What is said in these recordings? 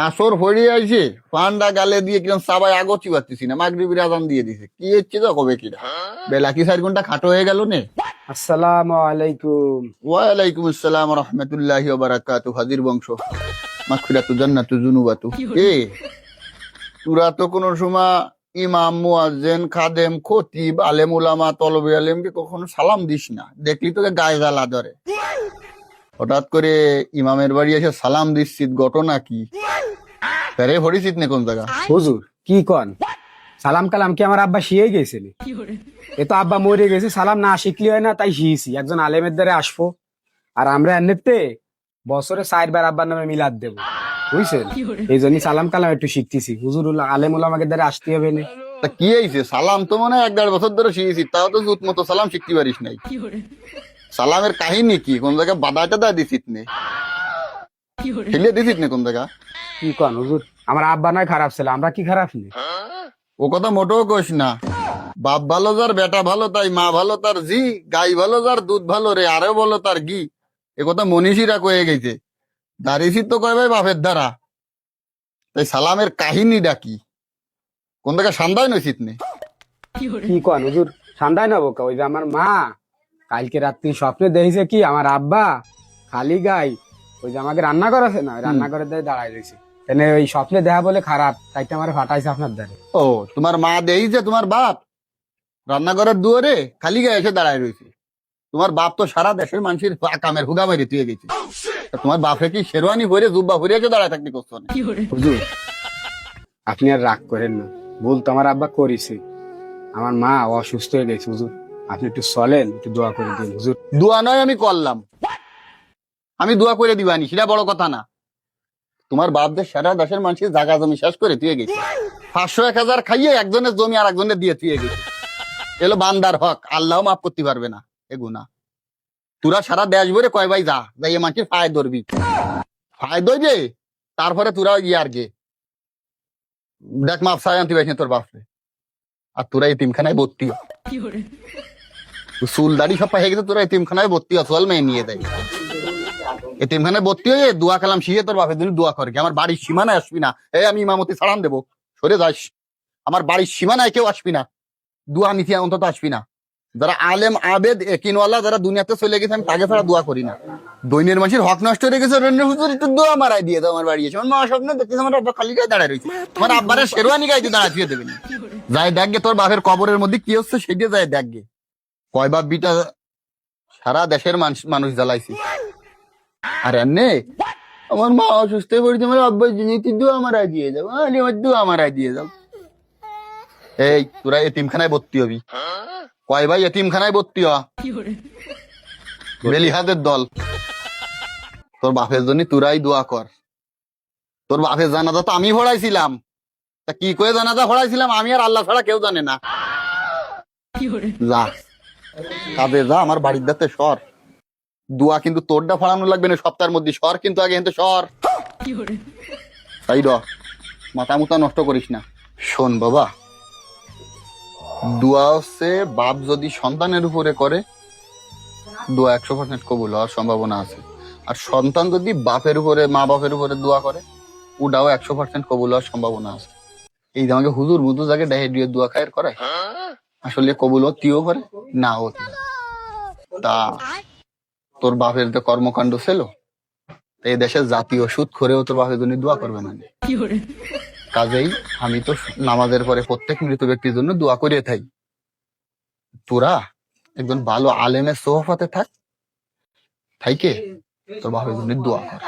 আসর হয়ে আইছে, পান্ডা গালে দিয়ে কিরম সবাই আগোচি পাচ্ছি না, মাগরিবের আজান দিয়ে দিছে, কি হচ্ছে তো কবে কিরা বেলা কি 4 ঘন্টা খাটো হয়ে গেল নে। আসসালামু আলাইকুম। ওয়ালাইকুম আসসালাম রহমতুল্লাহি ওয়া বারাকাতু। হাজির বংশ মাগফিরাতু জান্নাতু যুনুবাতু। এ তোরা তো কোন সময় ইমাম মুয়াজ্জিন খাদেম খতিব আলেম উলামা তলবে আলেমকে কখনো সালাম দিস না, দেখলি তোকে গায়ে জ্বালা ধরে। হঠাৎ করে ইমামের বাড়ি এসে সালাম দিচ্ছিস, ঘটনা কি? ফেরে হরিছিস না কোন জায়গা? হুজুর কি কন, সালাম কালাম কি আমার আব্বা শিয়ে গেছিল? এ তো আব্বা মরে গেছে, সালাম না শিখলি হয় না, তাই শিয়েছি একজন আলেমের দ্বারা আসবো। আর আমরা এমনিতে বছরে 4 বার আব্বার নামে মিলাদ দেবো, বুঝছেন? এই জন্যই সালাম কালাম একটু শিখতেছি। হুজুর আলেম উলামাকে দ্বারা আসতে হবে না। তা কি হয়েছে? সালাম তো মনে হয় 1-1.5 বছর ধরে শিখেছি, তাও তো জুত মতো সালাম শিখতে পারিস নাই। সালামের কাহিনী কি? কোন জায়গায় বাধা টাদা দিছিস নে? ফেলে দিছিস না কোন জায়গা? কি কন হুজুর, আমার আব্বা নয় খারাপ ছিল, আমরা কি খারাপ নি? ও কথা মোটেও কইস না। বাপ ভালো যার বেটা ভালো তাই, মা ভালো তার জি, গাই ভালো যার দুধ ভালো রে, আরো ভালো তার ঘি। এ কথা মনীষীরা কয়ে গেছে। দাঁড়িয়েছি তো কয় ভাই বাপের দ্বারা। তাই সালামের কাহিনীটা কি? কোন জায়গায় সান্দায় নইছিস নে? কি কন হুজুর, ঠান্ডায় না বোকা, ওই যে আমার মা কালকে রাত্রি স্বপ্নে দেখেছে কি আমার আব্বা খালি গাই ওই যে আমাকে রান্না করেছে না, ওই রান্নাঘরের দ্বারা দাঁড়ায় রয়েছে। এনে ওই স্বপ্নে দেখা বলে খারাপ, তাইতে আমার ফাটাইছে আপনার দ্বারে। ও তোমার মা দেই যে তোমার বাপ রান্নাঘরের দুয়ারে খালি গায়ে এসে দাঁড়ায় রয়েছে। তোমার বাপ তো সারা দেশের মানুষের কামের হুগা মেরে তুই গেছে। তা তোমার বাপে কি শেরওয়ানি ভরে জুব্বা ভরে এসে দাঁড়ায় থাকতে করছো না? হুজুর আপনি আর রাগ করেন না, ভুল তো আমার আব্বা করেছে। আমার মা অসুস্থ হয়ে গেছে হুজুর, আপনি একটু চলেন, একটু দোয়া করে দিন হুজুর। দোয়া নয় আমি করলাম, আমি দোয়া করে দিবানি, সেটা বড় কথা না। তোমার বাপদের সারা দেশের মানুষের জায়গা জমি শেষ করে তুই গেছে। 500-1000 খাইয়ে একজনের জমি আর একজনের দিয়ে তুই গেছে। এলো বান্দার হক, আল্লাহ মাফ করতে পারবে না এ গুনাহ। তোরা সারা দেশ ভরে কয় ভাই যা যাই মানুষের ফায় ধরবি, ফায় ধরবে তারপরে তোরা ইয়ার গে দেখ মাপ চাই আনতে পারিস না তোর বাপরে। আর তোরা এতিমখানায় ভর্তি হ। চুল দাড়ি সব পাই গেছে, তোরা এতিমখানায় ভর্তি হ, চল মেয়ে নিয়ে দেয়। এতিমখানায় ভর্তি হয়ে দোয়া কালাম শিখে তোর বাপের জন্য দোয়া করে। আমার বাড়ির সীমানায় আসবি না, এই আমি ইমামতি সালাম দেবো, সরে যাস। আমার বাড়ির সীমানায় কেউ আসবি না, দোয়া নিতে অন্তত আসবি না। যারা আলেম আবেদ একিনওয়ালা যারা দুনিয়াতে চলে গেছে, আমি তাকে ছাড়া দোয়া করি না। দৈনের মানুষের হক নষ্ট হয়ে গেছে, হুজুর একটু দোয়া মারাই দিয়ে দাও। আমার বাড়ি এসে আমার মা স্বপ্নে দেখতেছে আমার আব্বা খালি গায়ে দাঁড়ায় রয়েছে, আমার আব্বারে শেরওয়ানি গায়ে দাঁড়া দিয়ে দেবেন। যাই দেখগে তোর বাপের কবরের মধ্যে কি হচ্ছে সেটা যাই দেখগে। কয় বাপ বিটা সারা দেশের মানুষ জ্বালাইছি। আর এমনি আমার মা অসুস্থ হয়ে পড়েছে, আমার আব্বা জিনিস দোয়া মারাই দিয়ে যাও, আমার দোয়া মারাই দিয়ে যাও। এই তোরা এতিমখানায় ভর্তি হবি, কয় ভাই এতিমখানায় ভর্তি হ, বেলিহাদের দল। তোর বাপের জন্য তোরাই দোয়া কর। তোর বাপের জানাজা তো আমি পড়াইছিলাম, তা কি করে জানাজা পড়াইছিলাম আমি আর আল্লাহ ছাড়া কেউ জানে না। যা কাজে যা, আমার বাড়ির দাতে সর। দোয়া কিন্তু তোরটা ফড়ানো লাগবে না সপ্তাহের মধ্যে, সর কিন্তু আগে কিন্তু সর। তাই র মাথা মুথা নষ্ট করিস না। শোন বাবা, দোয়া হচ্ছে বাপ যদি সন্তানের উপরে করে, দোয়া 100% কবুল হওয়ার সম্ভাবনা আছে। আর সন্তান যদি বাপের উপরে মা বাপের উপরে দোয়া করে, ওটাও 100% কবুল হওয়ার সম্ভাবনা আছে। এই যে আমাকে হুজুর মুদু জাগে ডাহে দিয়ে দোয়া খায়ের করায়, আসলে কবুল হতেও পারে না হতে পারে। তা তোর বাপের যে কর্মকাণ্ড ছিল, এই দেশের জাতীয় সুদ করেও তোর বাপের জন্য দোয়া করবে না। কাজেই আমি তো নামাজের পরে প্রত্যেক মৃত ব্যক্তির জন্য দোয়া করিয়ে থাকি। তোরা একজন ভালো আলেমের সোহফাতে থাক, থাইকে তোর বাপের জন্য দোয়া কর,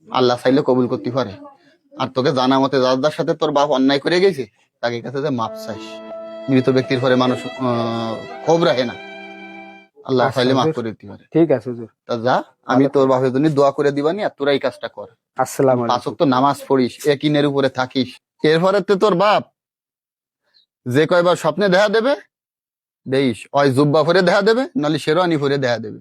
আল্লাহ চাইলে কবুল করতে পারে। আর তোকে জানা মতে যার সাথে তোর বাপ অন্যায় করে গেছে তাকে কাছে যে মাপ চাইস। মৃত ব্যক্তির পরে মানুষ ক্ষোভ রাখে না, আল্লাহ চাইলে মাফ করে দিতে পারে। ঠিক আছে হুজুর, তা যা, আমি তোর বাপের জন্য দোয়া করে দিবানি, আর তোরা এই কাজটা কর। আসসালামু 5 আলাইকুম। ওয়াক্ত নামাজ পড়িস, একিনের উপরে থাকিস। এরপরে তোর বাপ যে কয়বার স্বপ্নে দেখা দেবে দেইস, ওই জুব্বা ভরে দেখা দেবে, নাহলে শেরওয়ানি ভরে দেখা দেবে।